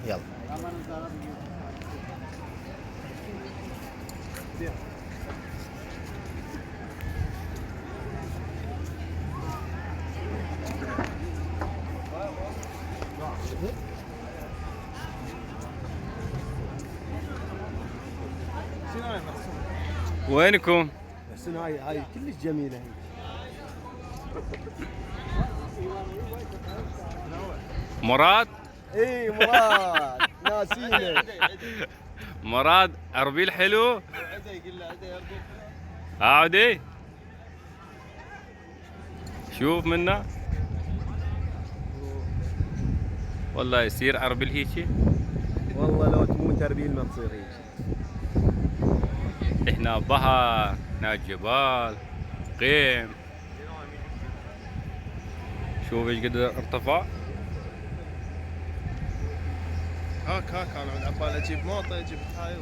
يلا. وينكم؟ بس هاي كلش جميله هي. مراد؟ اي مراد ناسينه. مراد اربيل حلو؟ عدي قل له عدي اربيل. عادي شوف منا والله يصير اربيل هيجي. والله لو تموت اربيل ما تصير هيك. احنا بحر، هنا جبال، قيم. شوف ايش قد ارتفع. هاك انا من عبال اجيب موطه اجيب هاي.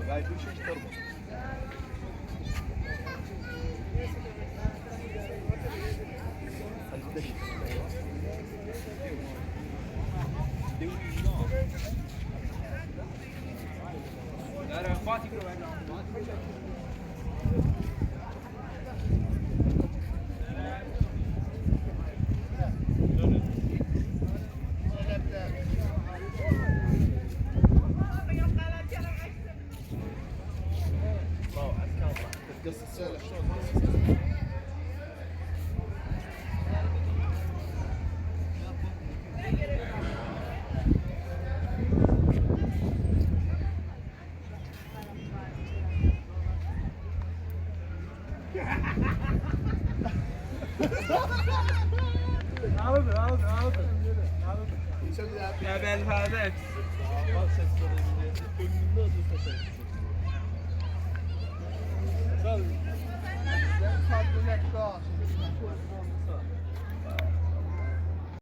قاعد كل شيء تربط. تقص السولف شلون؟ عاود يا بالفادات